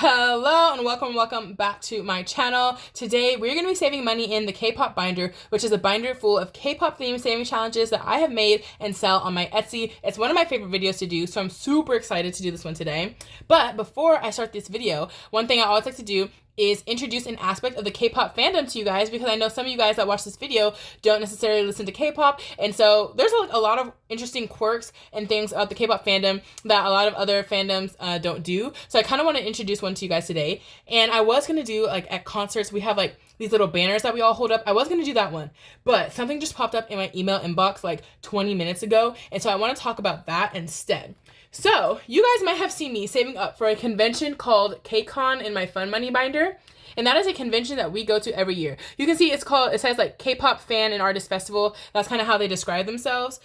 Hello and welcome back to my channel. Today we're going to be saving money in the K-pop binder, which is a binder full of K-pop themed saving challenges that I have made and sell on my Etsy. It's one of my favorite videos to do, so I'm super excited to do this one today. But before I start this video, one thing I always like to do is introduce an aspect of the K-pop fandom to you guys, because I know some of you guys that watch this video don't necessarily listen to K-pop, and so there's a lot of interesting quirks and things about the K-pop fandom that a lot of other fandoms don't do. So I kind of want to introduce one to you guys today. And I was going to do, like, at concerts, we have like these little banners that we all hold up. I was going to do that one, but something just popped up in my email inbox like 20 minutes ago, and so I want to talk about that instead. So, you guys might have seen me saving up for a convention called KCON in my Fun Money binder. And that is a convention that we go to every year. You can see it says like K-pop Fan and Artist Festival. That's kind of how they describe themselves.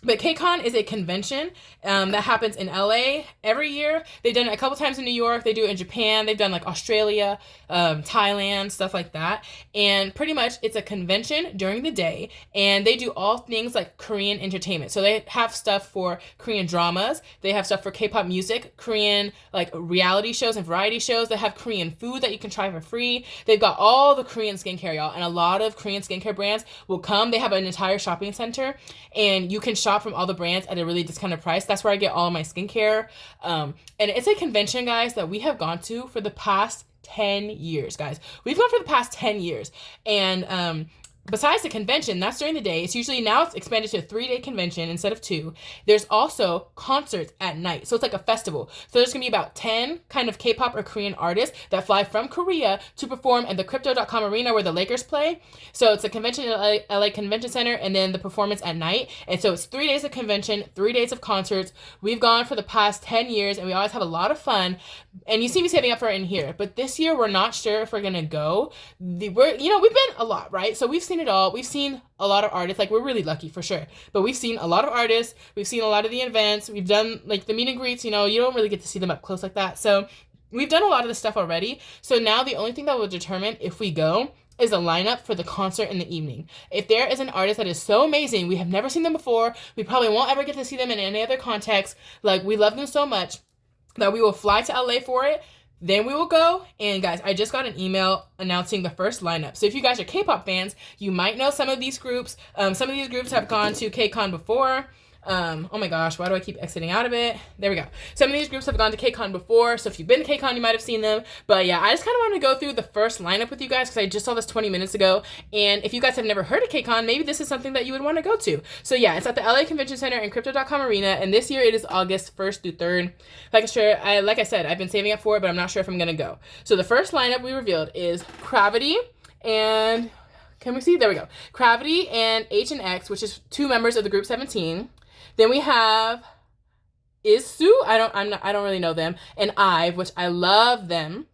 But KCON is a convention that happens in LA every year. They've done it a couple times in New York. They do it in Japan. They've done like Australia, Thailand, stuff like that. And pretty much it's a convention during the day. And they do all things like Korean entertainment. So they have stuff for Korean dramas. They have stuff for K-pop music, Korean like reality shows and variety shows. They have Korean food that you can try for free. They've got all the Korean skincare, y'all. And a lot of Korean skincare brands will come. They have an entire shopping center. And you can shop from all the brands at a really discounted price. That's where I get all of my skincare. And it's a convention, guys, that we have gone to for the past 10 years, guys. We've gone for the past 10 years. And besides the convention, that's during the day. It's usually, now it's expanded to a 3-day convention instead of 2. There's also concerts at night. So it's like a festival. So there's going to be about 10 kind of K-pop or Korean artists that fly from Korea to perform at the Crypto.com arena where the Lakers play. So it's a convention at LA Convention Center, and then the performance at night. And so it's 3 days of convention, 3 days of concerts. We've gone for the past 10 years, and we always have a lot of fun. And you see me saving up for it in here. But this year, we're not sure if we're going to go. We've been a lot, right? So we've seen it all. We've seen a lot of artists. Like, we're really lucky for sure, but we've seen a lot of artists. We've seen a lot of the events. We've done like the meet and greets. You don't really get to see them up close like that. So we've done a lot of this stuff already. So now the only thing that will determine if we go is a lineup for the concert in the evening. If there is an artist that is so amazing, we have never seen them before, we probably won't ever get to see them in any other context, like we love them so much that we will fly to LA for it, then we will go. And guys, I just got an email announcing the first lineup. So if you guys are K-pop fans, you might know some of these groups. Some of these groups have gone to KCON before. Oh my gosh, why do I keep exiting out of it? There we go. Some of these groups have gone to KCON before, so if you've been to KCON, you might have seen them. But yeah, I just kind of want to go through the first lineup with you guys, because I just saw this 20 minutes ago. And if you guys have never heard of KCON, maybe this is something that you would want to go to. So yeah, it's at the LA Convention Center and Crypto.com arena, and this year it is August 1st through 3rd. Like I said, I've been saving up for it, but I'm not sure if I'm gonna go. So the first lineup we revealed is Gravity and, can we see? There we go. Gravity and H and X, which is 2 members of the group 17. Then we have Isu, I don't really know them, and IVE, which I love them.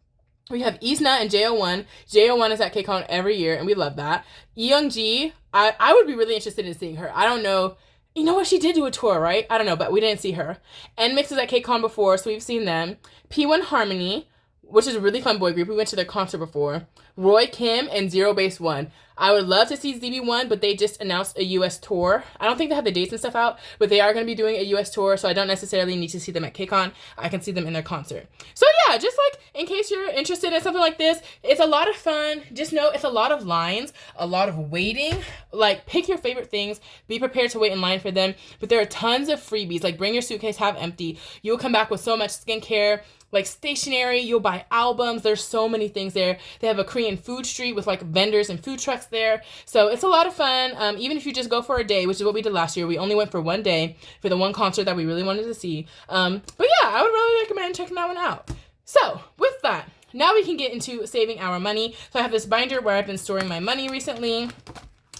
We have Isna and JO1. JO1 is at KCON every year, and we love that. Eyoungji, I would be really interested in seeing her. I don't know. You know what? She did do a tour, right? I don't know, but we didn't see her. NMIXX is at KCON before, so we've seen them. P1 Harmony, which is a really fun boy group. We went to their concert before. Roy Kim and Zero Base One. I would love to see ZB1, but they just announced a US tour. I don't think they have the dates and stuff out, but they are going to be doing a US tour, so I don't necessarily need to see them at KCON. I can see them in their concert. So yeah, just like in case you're interested in something like this, it's a lot of fun. Just know it's a lot of lines, a lot of waiting. Like, pick your favorite things. Be prepared to wait in line for them. But there are tons of freebies. Like, bring your suitcase half empty. You'll come back with so much skincare, like stationery. You'll buy albums. There's so many things there. They have a Korean food street with like vendors and food trucks there. So it's a lot of fun. Even if you just go for a day, which is what we did last year. We only went for one day for the one concert that we really wanted to see. But yeah, I would really recommend checking that one out. So with that, now we can get into saving our money. So I have this binder where I've been storing my money recently.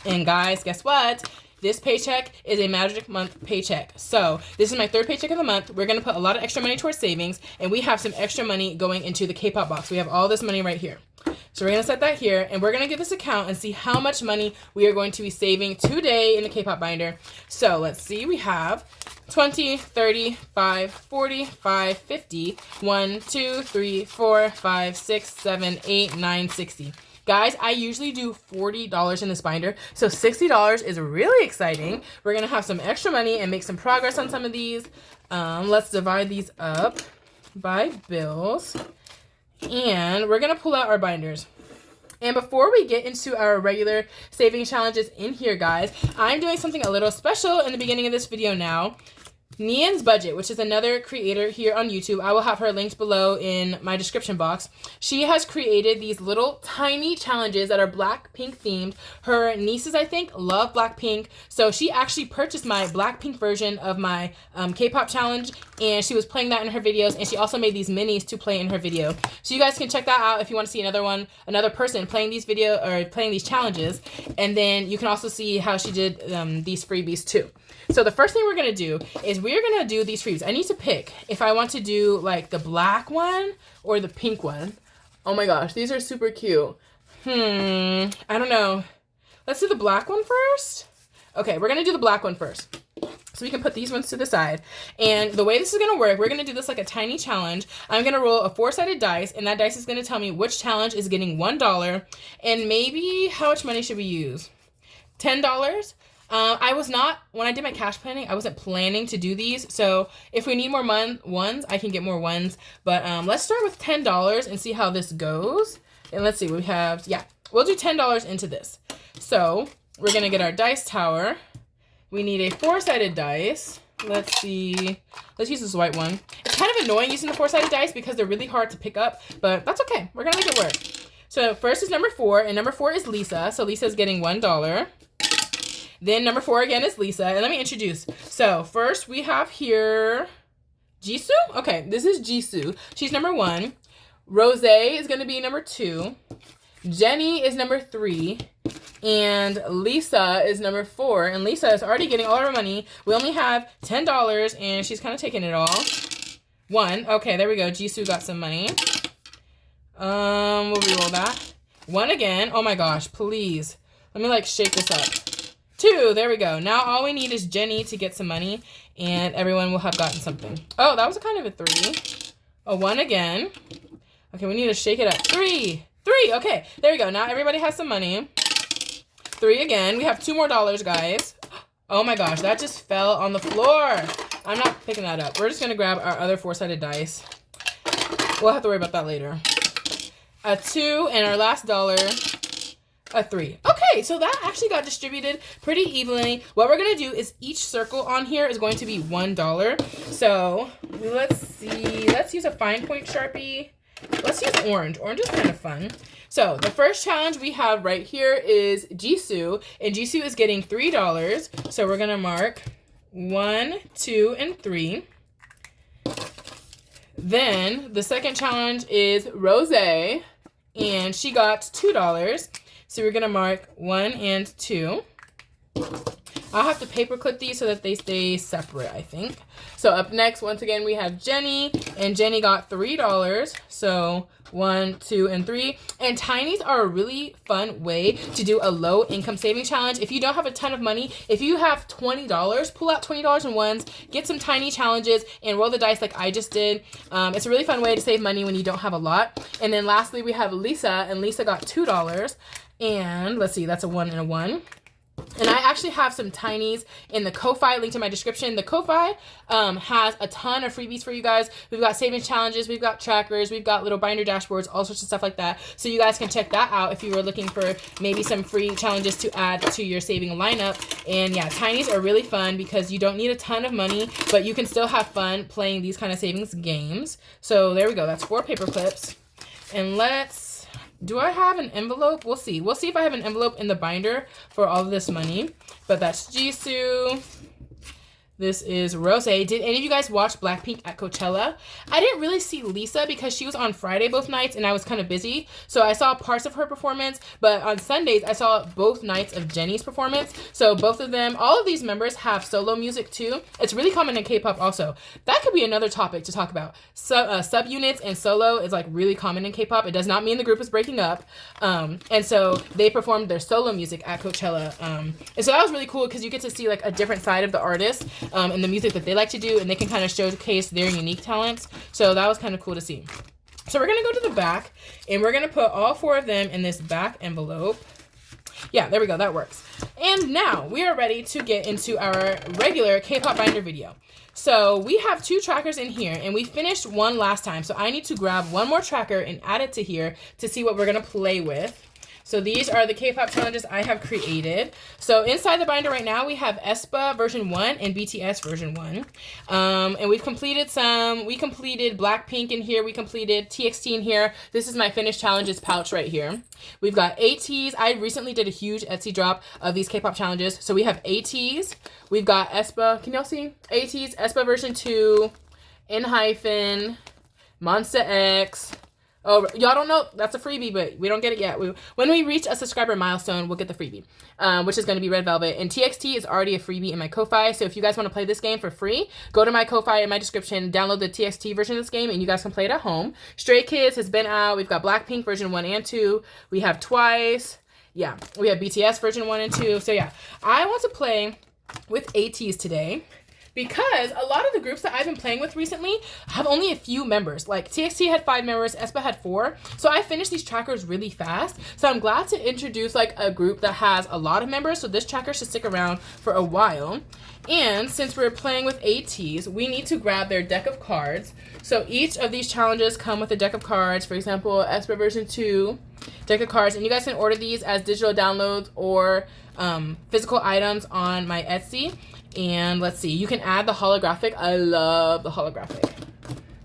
And guys, guess what? This paycheck is a Magic Month paycheck. So this is my 3rd paycheck of the month. We're going to put a lot of extra money towards savings, and we have some extra money going into the K-pop box. We have all this money right here. So we're going to set that here, and we're going to get this account and see how much money we are going to be saving today in the K-pop binder. So let's see. We have 20, 30, 5, 40, 5, 50, 1, 2, 3, 4, 5, 6, 7, 8, 9, 60. Guys, I usually do $40 in this binder, so $60 is really exciting. We're going to have some extra money and make some progress on some of these. Let's divide these up. by bills. And we're going to pull out our binders. And before we get into our regular saving challenges in here, guys, I'm doing something a little special in the beginning of this video now. Nian's Budget, which is another creator here on YouTube. I will have her linked below in my description box. She has created these little tiny challenges that are Blackpink themed. Her nieces, I think, love Blackpink. So she actually purchased my Blackpink version of my K-pop challenge, and she was playing that in her videos, and she also made these minis to play in her video. So you guys can check that out if you want to see another person playing these playing these challenges. And then you can also see how she did these freebies too. So the first thing we're going to do is we're going to do these freebies. I need to pick if I want to do like the black one or the pink one. Oh my gosh, these are super cute. I don't know. Let's do the black one first. Okay, we're going to do the black one first. So we can put these ones to the side. And the way this is going to work, we're going to do this like a tiny challenge. I'm going to roll a 4-sided dice, and that dice is going to tell me which challenge is getting $1. And maybe how much money should we use? $10? When I did my cash planning, I wasn't planning to do these. So if we need more ones, I can get more ones. But let's start with $10 and see how this goes. And let's see, we'll do $10 into this. So we're going to get our dice tower. We need a 4-sided dice. Let's see. Let's use this white one. It's kind of annoying using the 4-sided dice because they're really hard to pick up, but that's okay. We're going to make it work. So first is number 4, and number 4 is Lisa. So Lisa's getting $1. Then number 4 again is Lisa. And let me introduce. So first we have here Jisoo. Okay, this is Jisoo. She's number 1. Rose is going to be number 2. Jenny is number 3. And Lisa is number 4. And Lisa is already getting all her money. We only have $10 and she's kind of taking it all. 1. Okay, there we go. Jisoo got some money. We'll reroll that. 1 again. Oh my gosh, please. Let me like shake this up. 2, there we go. Now all we need is Jenny to get some money, and everyone will have gotten something. Oh, that was kind of a 3. A 1 again. Okay, we need to shake it up. 3. Okay, there we go. Now everybody has some money. 3 again. We have 2 more dollars, guys. Oh my gosh, that just fell on the floor. I'm not picking that up. We're just gonna grab our other 4-sided dice. We'll have to worry about that later. A 2, and our last dollar, a 3. Okay, so that actually got distributed pretty evenly. What we're gonna do is each circle on here is going to be $1. So let's see, let's use a fine point Sharpie. Let's use orange. Orange is kind of fun. So the first challenge we have right here is Jisoo, and Jisoo is getting $3. So we're gonna mark 1, 2, and 3. Then the second challenge is Rose, and she got $2. So we're gonna mark 1 and 2. I'll have to paper clip these so that they stay separate, I think. So up next, once again, we have Jenny, and Jenny got $3. So 1, 2, and 3. And tinies are a really fun way to do a low income saving challenge. If you don't have a ton of money, if you have $20, pull out $20 in ones, get some tiny challenges, and roll the dice like I just did. It's a really fun way to save money when you don't have a lot. And then lastly, we have Lisa, and Lisa got $2. And let's see, that's a 1 and a 1. And I actually have some tinies in the Ko-Fi, linked in my description. The Ko-Fi has a ton of freebies for you guys. We've got savings challenges, we've got trackers, we've got little binder dashboards, all sorts of stuff like that. So you guys can check that out if you were looking for maybe some free challenges to add to your saving lineup. And yeah, tinies are really fun because you don't need a ton of money, but you can still have fun playing these kind of savings games. So there we go. That's 4 paper clips. And do I have an envelope? We'll see. We'll see if I have an envelope in the binder for all of this money. But that's Jisoo. This is Rose. Did any of you guys watch Blackpink at Coachella? I didn't really see Lisa because she was on Friday both nights and I was kind of busy. So I saw parts of her performance, but on Sundays I saw both nights of Jenny's performance. So both of them, all of these members have solo music too. It's really common in K-pop also. That could be another topic to talk about. So subunits and solo is like really common in K-pop. It does not mean the group is breaking up. And so they performed their solo music at Coachella. And so that was really cool because you get to see like a different side of the artist. And the music that they like to do, and they can kind of showcase their unique talents. So that was kind of cool to see. So we're going to go to the back, and we're going to put all 4 of them in this back envelope. Yeah, there we go. That works. And now we are ready to get into our regular K-pop binder video. So we have 2 trackers in here, and we finished one last time. So I need to grab one more tracker and add it to here to see what we're going to play with. So these are the K-pop challenges I have created. So inside the binder right now, we have aespa version 1 and BTS version 1. And we've completed some. We completed Blackpink in here. We completed TXT in here. This is my finished challenges pouch right here. We've got Ateez. I recently did a huge Etsy drop of these K-pop challenges. So we have Ateez. We've got aespa. Can y'all see? Ateez, aespa version 2, ENHYPEN, Monsta X. Oh, y'all don't know, that's a freebie, but we don't get it yet. When we reach a subscriber milestone, we'll get the freebie, which is going to be Red Velvet. And TXT is already a freebie in my Ko-Fi, so if you guys want to play this game for free, go to my Ko-Fi in my description, download the TXT version of this game, and you guys can play it at home. Stray Kids has been out. We've got Blackpink version 1 and 2. We have Twice. Yeah, we have BTS version 1 and 2. So yeah, I want to play with Ateez today, because a lot of the groups that I've been playing with recently have only a few members. Like TXT had 5 members, aespa had 4. So I finished these trackers really fast. So I'm glad to introduce like a group that has a lot of members. So this tracker should stick around for a while. And since we're playing with Ateez, we need to grab their deck of cards. So each of these challenges come with a deck of cards. For example, aespa version 2, deck of cards. And you guys can order these as digital downloads or physical items on my Etsy. And let's see, you can add the holographic. I love the holographic.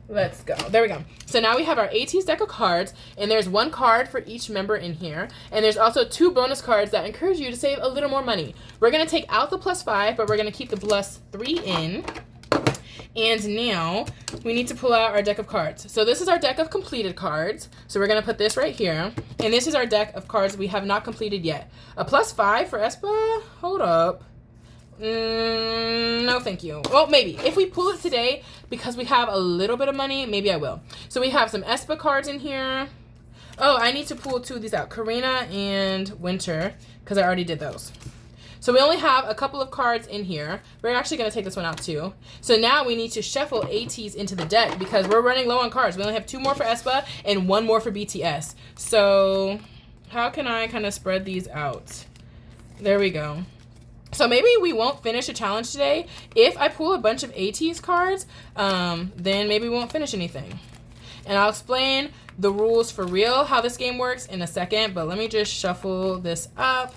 Let's go. There we go. So now we have our Ateez deck of cards, and there's 1 card for each member in here. And there's also 2 bonus cards that encourage you to save a little more money. We're going to take out the +5, but we're going to keep the +3 in. And now we need to pull out our deck of cards. So this is our deck of completed cards. So we're going to put this right here. And this is our deck of cards we have not completed yet. A +5 for aespa? Hold up. No, thank you. Well, maybe. If we pull it today, because we have a little bit of money, maybe I will. So we have some aespa cards in here. Oh, I need to pull 2 of these out. Karina and Winter, because I already did those. So we only have a couple of cards in here. We're actually going to take this one out too. So now we need to shuffle Ateez into the deck because we're running low on cards. We only have 2 more for aespa and 1 more for BTS. So how can I kind of spread these out? There we go. So maybe we won't finish a challenge today. If I pull a bunch of Ateez cards, then maybe we won't finish anything. And I'll explain the rules for real, how this game works in a second, but let me just shuffle this up.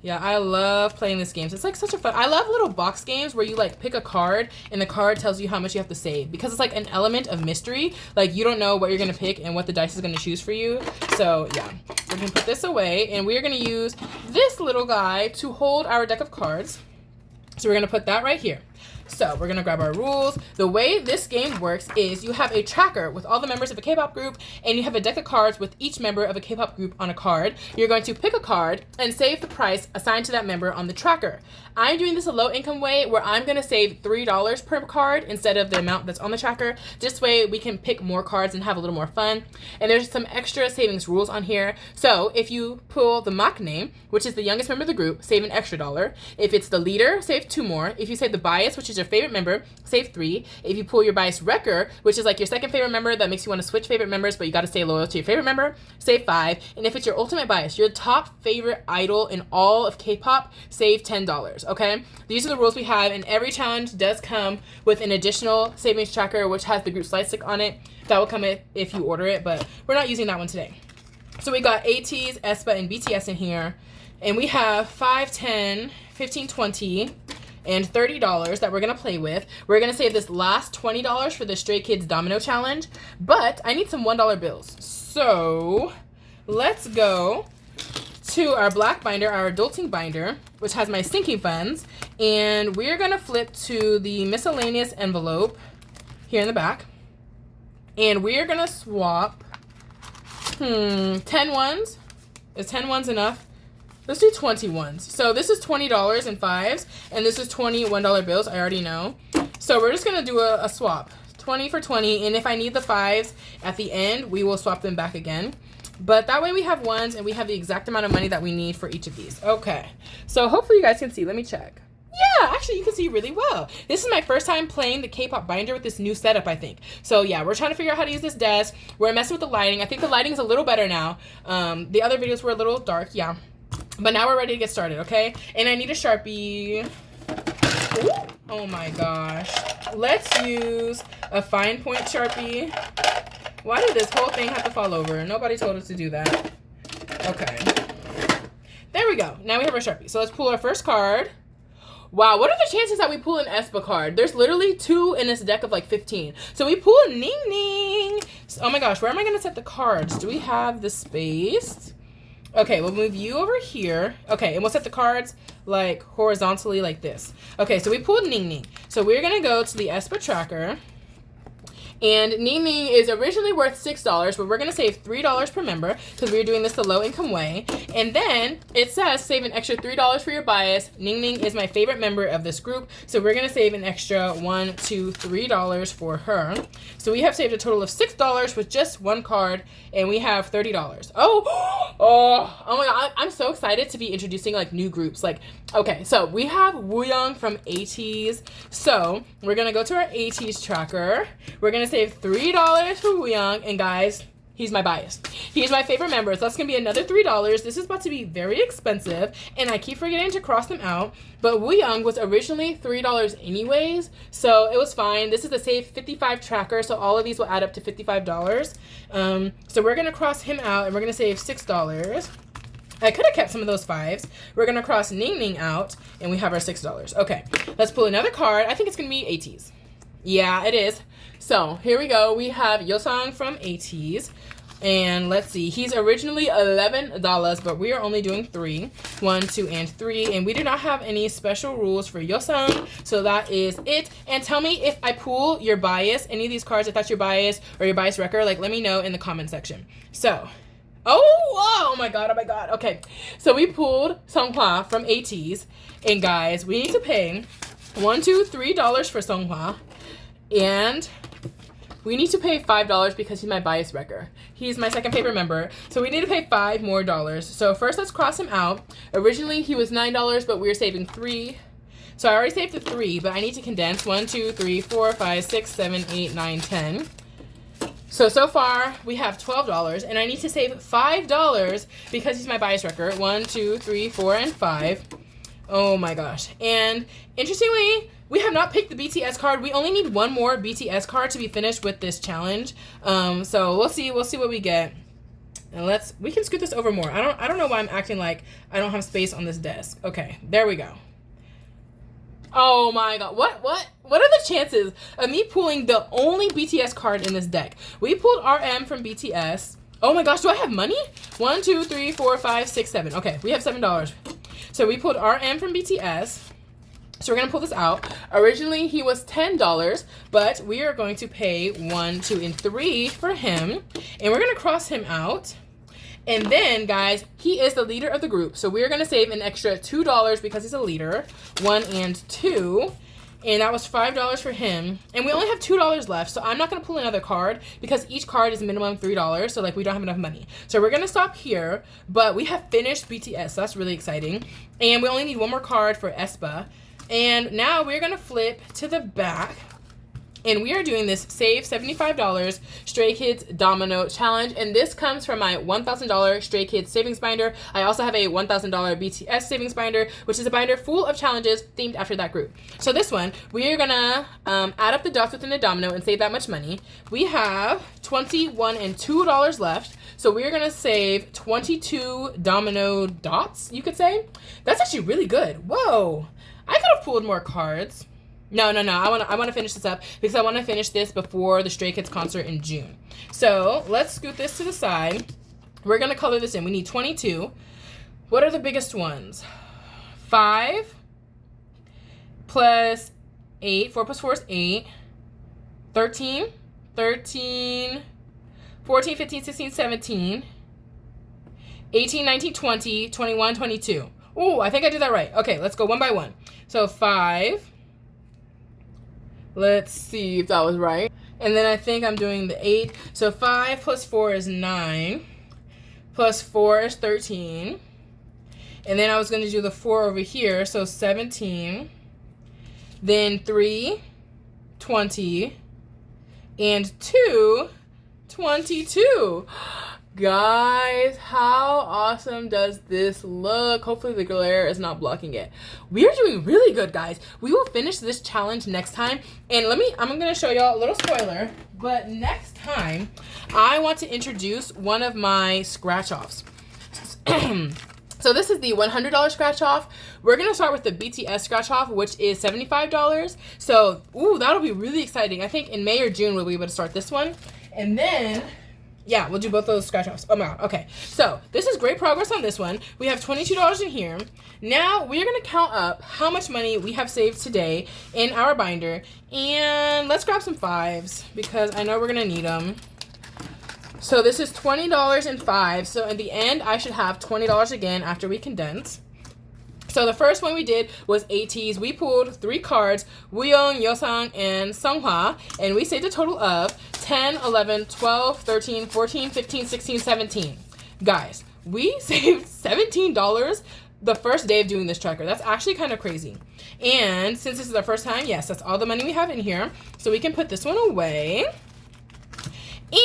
Yeah, I love playing this game. It's like such a fun. I love little box games where you like pick a card and the card tells you how much you have to save, because it's like an element of mystery. Like you don't know what you're gonna pick and what the dice is gonna choose for you. So yeah, we're gonna put this away and we're gonna use this little guy to hold our deck of cards. So we're gonna put that right here. So we're gonna grab our rules. The way this game works is you have a tracker with all the members of a K-pop group, and you have a deck of cards with each member of a K-pop group on a card. You're going to pick a card and save the price assigned to that member on the tracker. I'm doing this a low income way where I'm gonna save $3 per card instead of the amount that's on the tracker. This way we can pick more cards and have a little more fun. And there's some extra savings rules on here. So if you pull the maknae, which is the youngest member of the group, save an extra $1. If it's the leader, save 2 more. If you save the bias, which is your favorite member, save 3. If you pull your bias wrecker, which is like your second favorite member that makes you want to switch favorite members, but you got to stay loyal to your favorite member, save 5. And if it's your ultimate bias, your top favorite idol in all of K-pop, save $10. Okay, these are the rules we have, and every challenge does come with an additional savings tracker which has the group slide stick on it. That will come if you order it, but we're not using that one today. So we got Ateez, aespa, and BTS in here, and we have 5, 10, 15, 20 and $30 that we're gonna play with. We're gonna save this last $20 for the Stray Kids Domino Challenge, but I need some $1 bills. So let's go to our black binder, our adulting binder, which has my sinking funds, and we're gonna flip to the miscellaneous envelope here in the back, and we're gonna swap 10 ones. Is 10 ones enough? Let's do 20 ones. So this is $20 in 5s, and this is 20 $1 bills, I already know. So we're just gonna do a swap, 20 for 20, and if I need the 5s at the end, we will swap them back again. But that way we have ones and we have the exact amount of money that we need for each of these. Okay, so hopefully you guys can see. Let me check. Yeah, actually you can see really well. This is my first time playing the K-pop binder with this new setup, I think. So yeah, we're trying to figure out how to use this desk. We're messing with the lighting. I think the lighting is a little better now. The other videos were a little dark, yeah. But now we're ready to get started, okay? And I need a Sharpie. Ooh. Oh my gosh. Let's use a fine point Sharpie. Why did this whole thing have to fall over? Nobody told us to do that. Okay. There we go. Now we have our Sharpie. So let's pull our first card. Wow, what are the chances that we pull an Espa card? There's literally 2 in this deck of like 15. So we pull a Ning Ning. Oh my gosh, where am I gonna set the cards? Do we have the space? Okay, we'll move you over here. Okay, and we'll set the cards like horizontally like this. Okay, so we pulled Ning Ning. So we're gonna go to the Espa tracker. And Ning Ning is originally worth $6, but we're going to save $3 per member because we're doing this the low income way. And then it says save an extra $3 for your bias. Ning Ning is my favorite member of this group, so we're going to save an extra $1, $2, $3 for her. So we have saved a total of $6 with just one card, and we have $30. Oh my god, I'm so excited to be introducing like new groups. Like, okay, so we have Wooyoung from Ateez. So we're going to go to our Ateez tracker. We're going to save $3 for Wooyoung, and guys, he's my bias. He's my favorite member, so that's gonna be another $3. This is about to be very expensive, and I keep forgetting to cross them out, but Wooyoung was originally $3 anyways, so it was fine. This is a save 55 tracker, so all of these will add up to $55. So we're gonna cross him out, and we're gonna save $6. I could have kept some of those 5s. We're gonna cross Ning Ning out, and we have our $6. Okay, let's pull another card. I think it's gonna be Ateez. Yeah, it is. So here we go. We have Yosang from Ateez. And let's see. He's originally $11, but we are only doing 3. 1, 2, and 3. And we do not have any special rules for Yosang. So that is it. And tell me if I pull your bias, any of these cards, if that's your bias or your bias wrecker, like let me know in the comment section. So, oh my god, Okay, so we pulled Songhwa from Ateez. And guys, we need to pay $1, $2, $3 for Songhwa. And we need to pay $5 because he's my bias wrecker. He's my second favorite member. So we need to pay $5 more. So first let's cross him out. Originally he was $9, but we're saving 3. So I already saved the 3, but I need to condense 1, 2, 3, 4, 5, 6, 7, 8, 9, 10. So far we have $12, and I need to save $5 because he's my bias wrecker. 1, 2, 3, 4, and 5. Oh my gosh. And interestingly, we have not picked the BTS card. We only need one more BTS card to be finished with this challenge. So we'll see what we get. And we can scoot this over more. I don't know why I'm acting like I don't have space on this desk. Okay, there we go. Oh my god. What are the chances of me pulling the only BTS card in this deck? We pulled RM from BTS. Oh my gosh, do I have money? 1, 2, 3, 4, 5, 6, 7. Okay, we have $7. So we pulled RM from BTS. So we're gonna pull this out. Originally he was $10, but we are going to pay 1, 2, and 3 for him. And we're gonna cross him out. And then guys, he is the leader of the group. So we're gonna save an extra $2 because he's a leader. 1 and 2. And that was $5 for him. And we only have $2 left, so I'm not gonna pull another card because each card is minimum $3, so like we don't have enough money. So we're gonna stop here, but we have finished BTS, so that's really exciting. And we only need one more card for Espa. And now we're gonna flip to the back, and we are doing this save $75 Stray Kids Domino Challenge, and this comes from my $1,000 Stray Kids savings binder. I also have a $1,000 BTS savings binder, which is a binder full of challenges themed after that group. So this one, we are gonna add up the dots within the domino and save that much money. We have $21 and $2 left, so we're gonna save 22 domino dots, you could say. That's actually really good. Whoa. I could have pulled more cards. No. I want to finish this up because I want to finish this before the Stray Kids concert in June. So let's scoot this to the side. We're going to color this in. We need 22. What are the biggest ones? 5 plus 8. 4 plus 4 is 8. 13. 14, 15, 16, 17. 18, 19, 20, 21, 22. Oh, I think I did that right. Okay, let's go one by one. So 5. Let's see if that was right. And then I think I'm doing the 8. So 5 plus 4 is 9. Plus 4 is 13. And then I was going to do the 4 over here. So 17. Then 3, 20. And 2, 22. Guys, how awesome does this look? Hopefully the glare is not blocking it. We are doing really good, guys. We will finish this challenge next time. And I'm gonna show y'all a little spoiler, but next time I want to introduce one of my scratch offs. So this is the $100 scratch off. We're gonna start with the BTS scratch off, which is $75. So, ooh, that'll be really exciting. I think in May or June we'll be able to start this one. And then, yeah, we'll do both those scratch offs. Oh my god, okay. So this is great progress on this one. We have $22 in here. Now we're gonna count up how much money we have saved today in our binder. And let's grab some fives because I know we're gonna need them. So this is $20 and 5. So in the end, I should have $20 again after we condense. So the first one we did was Ateez. We pulled 3 cards, Wooyoung, Yosang, and Seonghwa, and we saved a total of 10, 11, 12, 13, 14, 15, 16, 17. Guys, we saved $17 the first day of doing this tracker. That's actually kind of crazy. And since this is our first time, yes, that's all the money we have in here. So we can put this one away.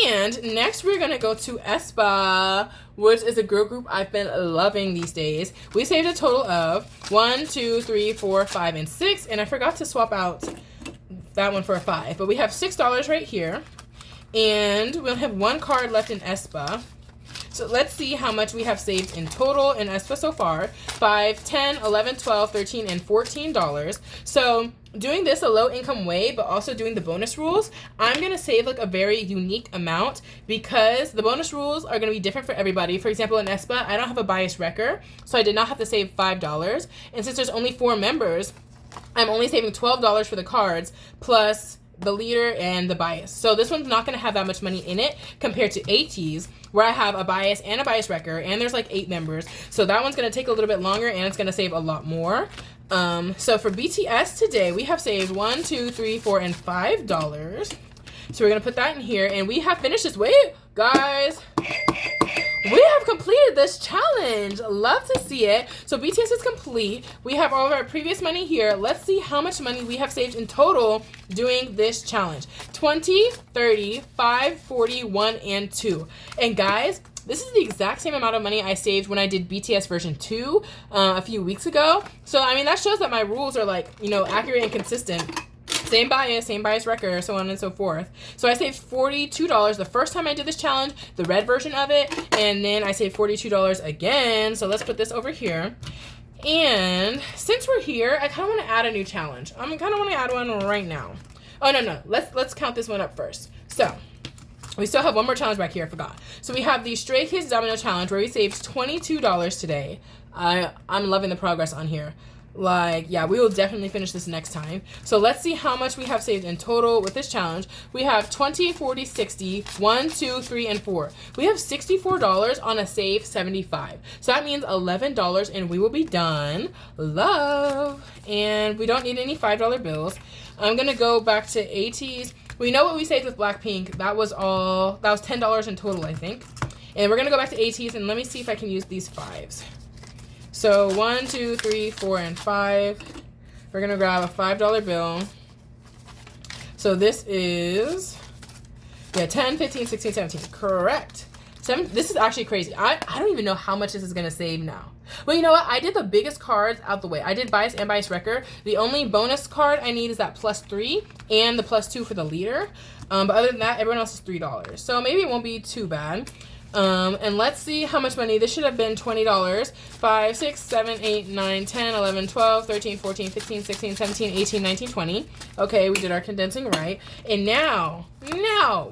And next we're gonna go to aespa, which is a girl group I've been loving these days. We saved a total of 1, 2, 3, 4, 5, and 6. And I forgot to swap out that one for a 5. But we have $6 right here. And we'll have 1 card left in aespa. So let's see how much we have saved in total in aespa so far. 5, 10, 11, 12, 13, and $14. So doing this a low income way, but also doing the bonus rules, I'm gonna save like a very unique amount because the bonus rules are gonna be different for everybody. For example, in aespa, I don't have a bias wrecker, so I did not have to save $5. And since there's only 4 members, I'm only saving $12 for the cards plus the leader and the bias. So this one's not going to have that much money in it compared to Ateez, where I have a bias and a bias wrecker, and there's like 8 members. So that one's going to take a little bit longer, and it's going to save a lot more. So for BTS today, we have saved $1, $2, $3, $4, and $5. So we're going to put that in here, and we have finished this. Wait, guys. We have completed this challenge. Love to see it. So BTS is complete. We have all of our previous money here. Let's see how much money we have saved in total doing this challenge. 20, 30, 5, 40, 1, and 2. And guys, this is the exact same amount of money I saved when I did BTS version 2 a few weeks ago. So, I mean, that shows that my rules are like, you know, accurate and consistent. Same bias wrecker, so on and so forth. So I saved $42 the first time I did this challenge, the red version of it, and then I saved $42 again. So let's put this over here. And since we're here, I kind of want to add a new challenge. I kind of want to add one right now. Oh, no. Let's count this one up first. So we still have one more challenge back here, I forgot. So we have the Stray Kids Domino Challenge where we saved $22 today. I'm loving the progress on here. Like, yeah, we will definitely finish this next time. So let's see how much we have saved in total with this challenge. We have 20, 40, 60, 1, 2, 3, and 4. We have $64 on a save 75. So that means $11 and we will be done. Love. And we don't need any $5 bills. I'm gonna go back to Ateez. We know what we saved with Blackpink. That was $10 in total, I think. And we're gonna go back to Ateez and let me see if I can use these 5s. So 1, 2, 3, 4, and 5. We're gonna grab a $5 bill. So this is, yeah, 10, 15, 16, 17. Correct. This is actually crazy. I don't even know how much this is gonna save now. Well, you know what? I did the biggest cards out the way. I did bias and bias wrecker. The only bonus card I need is that +3 and the +2 for the leader. But other than that, everyone else is $3. So maybe it won't be too bad. And let's see how much money. This should have been $20. 5, 6, 7, 8, 9, 10, 11, 12, 13, 14, 15, 16, 17, 18, 19, 20. Okay, we did our condensing right. And now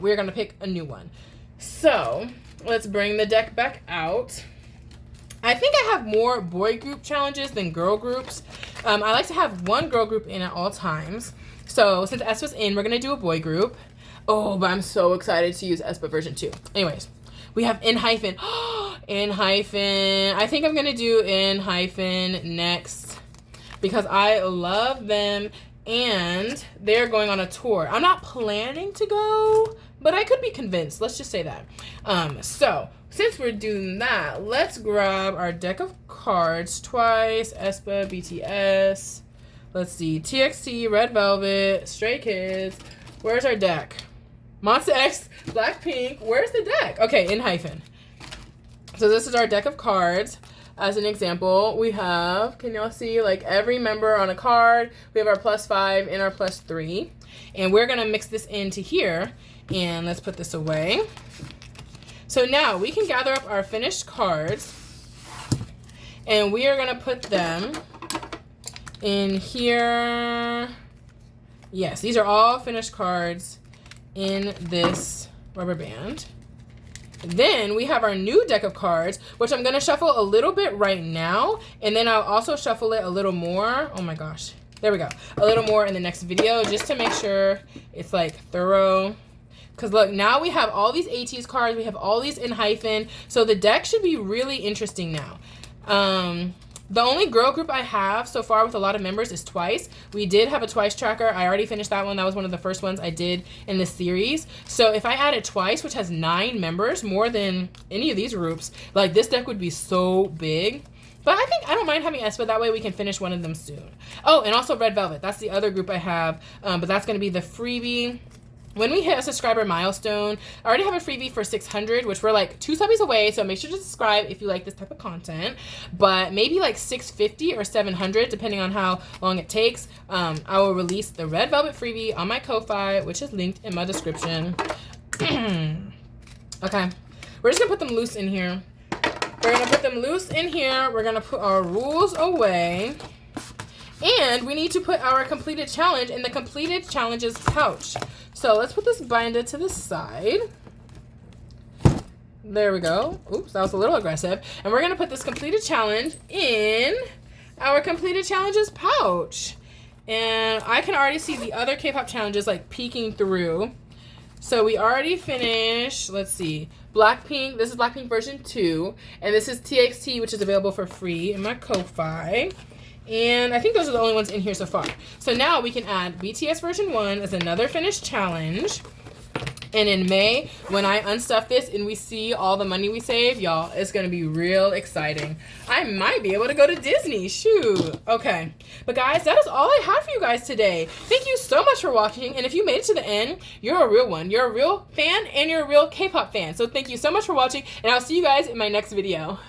we're gonna pick a new one. So let's bring the deck back out. I think I have more boy group challenges than girl groups. I like to have one girl group in at all times. So since aespa's in, we're gonna do a boy group. Oh, but I'm so excited to use aespa version 2. Anyways. We have N-hyphen. N-hyphen. I think I'm going to do N-hyphen next because I love them and they're going on a tour. I'm not planning to go, but I could be convinced. Let's just say that. So since we're doing that, let's grab our deck of cards. Twice, aespa, BTS. Let's see. TXT, Red Velvet, Stray Kids. Where's our deck? Monsta X, Blackpink, where's the deck? Okay, N-hyphen. So this is our deck of cards. As an example, we have, can y'all see, like every member on a card. We have our +5 and our +3. And we're going to mix this into here. And let's put this away. So now we can gather up our finished cards. And we are going to put them in here. Yes, these are all finished cards in this rubber band. Then we have our new deck of cards, which I'm going to shuffle a little bit right now. And then I'll also shuffle it a little more. Oh my gosh. There we go. A little more in the next video just to make sure it's like thorough. Because look, now we have all these Ateez cards. We have all these in hyphen. So the deck should be really interesting now. The only girl group I have so far with a lot of members is Twice. We did have a Twice tracker. I already finished that one. That was one of the first ones I did in this series. So if I added Twice, which has 9 members, more than any of these groups, like this deck would be so big. But I think I don't mind having Espa. That way we can finish one of them soon. Oh, and also Red Velvet. That's the other group I have. But that's going to be the freebie. When we hit a subscriber milestone, I already have a freebie for 600, which we're like 2 subbies away. So make sure to subscribe if you like this type of content. But maybe like 650 or 700, depending on how long it takes. I will release the Red Velvet freebie on my Ko-Fi, which is linked in my description. Okay, we're just gonna put them loose in here. We're gonna put them loose in here. We're gonna put our rules away. And we need to put our completed challenge in the completed challenges pouch. So let's put this binder to the side. There we go. Oops, that was a little aggressive. And we're going to put this completed challenge in our completed challenges pouch. And I can already see the other K-pop challenges like peeking through. So we already finished, let's see, Blackpink. This is Blackpink version 2. And this is TXT, which is available for free in my Ko-Fi. And I think those are the only ones in here so far. So now we can add BTS version 1 as another finished challenge. And in May, when I unstuff this and we see all the money we save, y'all, it's going to be real exciting. I might be able to go to Disney. Shoot. Okay. But guys, that is all I have for you guys today. Thank you so much for watching. And if you made it to the end, you're a real one. You're a real fan and you're a real K-pop fan. So thank you so much for watching. And I'll see you guys in my next video.